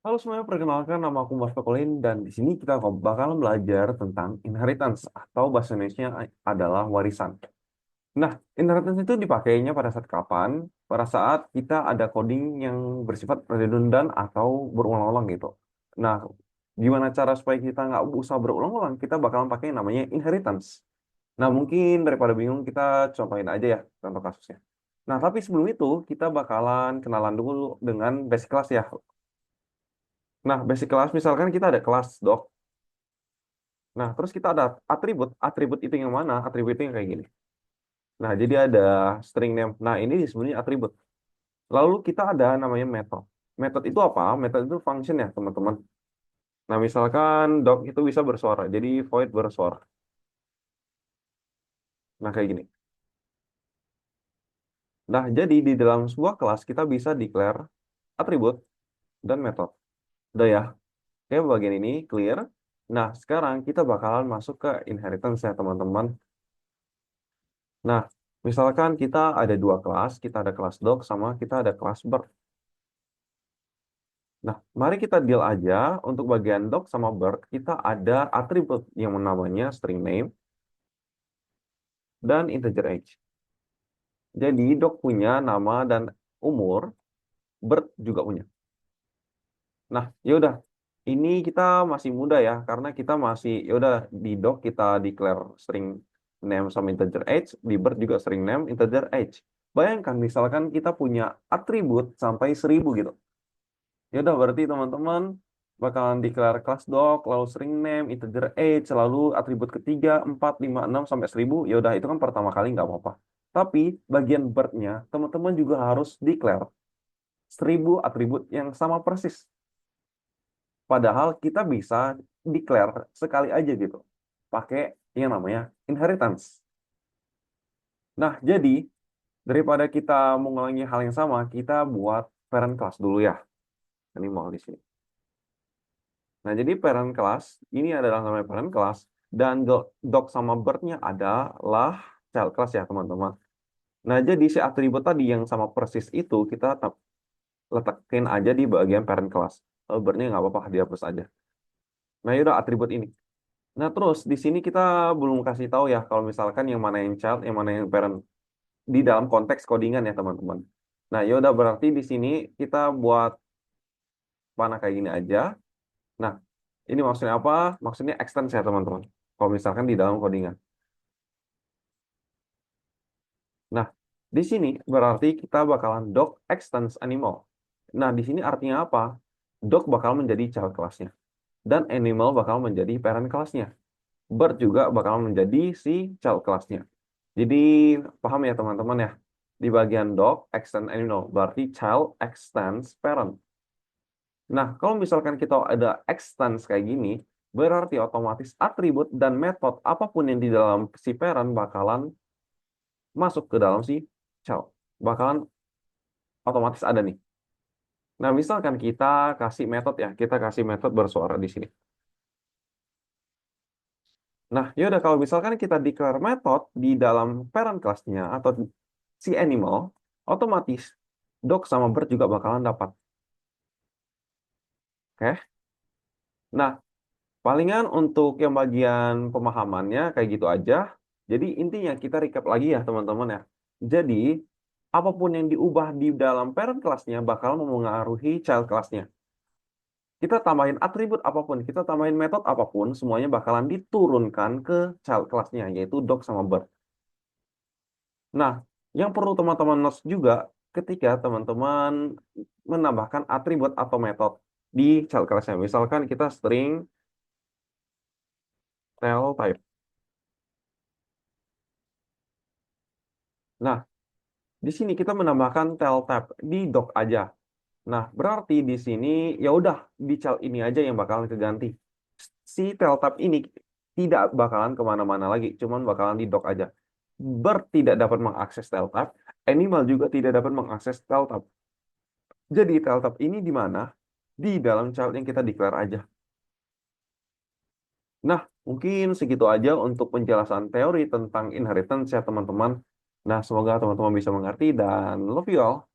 Halo semuanya, perkenalkan nama aku Mas Pakolin dan di sini kita bakal belajar tentang inheritance atau bahasa Indonesia adalah warisan. Nah, inheritance itu dipakainya pada saat kapan? Pada saat kita ada coding yang bersifat redundant atau berulang-ulang gitu. Nah, gimana cara supaya kita nggak usah berulang-ulang? Kita bakalan pakai yang namanya inheritance. Nah, mungkin daripada bingung, kita contohin aja ya contoh kasusnya. Nah, tapi sebelum itu, kita bakalan kenalan dulu dengan basic class ya. Nah, basic class misalkan kita ada kelas doc. Nah, terus kita ada atribut. Atribut itu yang mana? Atribut itu yang kayak gini. Nah, jadi ada string name. Nah, ini sebenarnya atribut. Lalu kita ada namanya method. Method itu apa? Method itu function ya, teman-teman. Nah, misalkan doc itu bisa bersuara. Jadi void bersuara. Nah, kayak gini. Nah, jadi di dalam sebuah kelas kita bisa declare atribut dan method. Udah ya. Oke, bagian ini clear. Nah, sekarang kita bakalan masuk ke inheritance ya, teman-teman. Nah, misalkan kita ada dua kelas, kita ada kelas doc sama kita ada kelas bird. Nah, mari kita deal aja untuk bagian doc sama bird, kita ada atribut yang namanya string name dan integer age. Jadi doc punya nama dan umur, bird juga punya. Nah, yaudah. Ini kita masih muda ya, karena kita masih, yaudah di doc kita declare string name sama integer age, di bird juga string name, integer age. Bayangkan misalkan kita punya atribut sampai 1000 gitu. Ya udah berarti teman-teman bakalan declare class doc, lalu string name, integer age, lalu atribut ketiga, 4, 5, 6 sampai 1000. Ya udah itu kan pertama kali nggak apa-apa. Tapi bagian bird-nya teman-teman juga harus declare 1000 atribut yang sama persis. Padahal kita bisa declare sekali aja gitu. Pakai yang namanya inheritance. Nah, jadi daripada kita mengulangi hal yang sama, kita buat parent class dulu ya. Ini mau di sini. Nah, jadi parent class, ini adalah namanya parent class, dan doc sama bird-nya adalah child class ya, teman-teman. Nah, jadi si atribut tadi yang sama persis itu, kita letakin aja di bagian parent class. Lalu bird-nya nggak apa-apa, dihapus aja. Nah, yaudah atribut ini. Nah, terus di sini kita belum kasih tahu ya, kalau misalkan yang mana yang child, yang mana yang parent. Di dalam konteks codingan ya, teman-teman. Nah, yaudah berarti di sini kita buat panah kayak gini aja. Nah, ini maksudnya apa? Maksudnya extend ya, teman-teman. Kalau misalkan di dalam codingan. Nah, di sini berarti kita bakalan doc extends animal. Nah, di sini artinya apa? Doc bakal menjadi child kelasnya. Dan animal bakal menjadi parent kelasnya. Bird juga bakal menjadi si child kelasnya. Jadi, paham ya teman-teman ya? Di bagian doc, extend animal. Berarti child extends parent. Nah, kalau misalkan kita ada extends kayak gini, berarti otomatis atribut dan metode apapun yang di dalam si parent bakalan masuk ke dalam si child. Bakalan otomatis ada nih. Nah, misalkan kita kasih metode ya, kita kasih metode bersuara di sini. Nah, yaudah kalau misalkan kita declare metode di dalam parent kelasnya atau si animal, otomatis doc sama bird juga bakalan dapat. Oke? Nah, palingan untuk yang bagian pemahamannya kayak gitu aja. Jadi intinya kita recap lagi ya teman-teman ya. Jadi apapun yang diubah di dalam parent kelasnya bakal memengaruhi child kelasnya. Kita tambahin atribut apapun, kita tambahin metode apapun, semuanya bakalan diturunkan ke child kelasnya, yaitu doc sama bird. Nah, yang perlu teman-teman notes juga ketika teman-teman menambahkan atribut atau metode di child kelasnya. Misalkan kita string tell type. Nah, di sini kita menambahkan tel tab di doc aja. Nah, berarti di sini ya udah di child ini aja yang bakalan keganti. Si tel tab ini tidak bakalan kemana-mana lagi, cuman bakalan di doc aja. Bird tidak dapat mengakses tel tab, animal juga tidak dapat mengakses tel tab. Jadi tel tab ini di mana? Di dalam child yang kita declare aja. Nah, mungkin segitu aja untuk penjelasan teori tentang inheritance ya teman-teman. Nah, semoga teman-teman bisa mengerti dan love you all.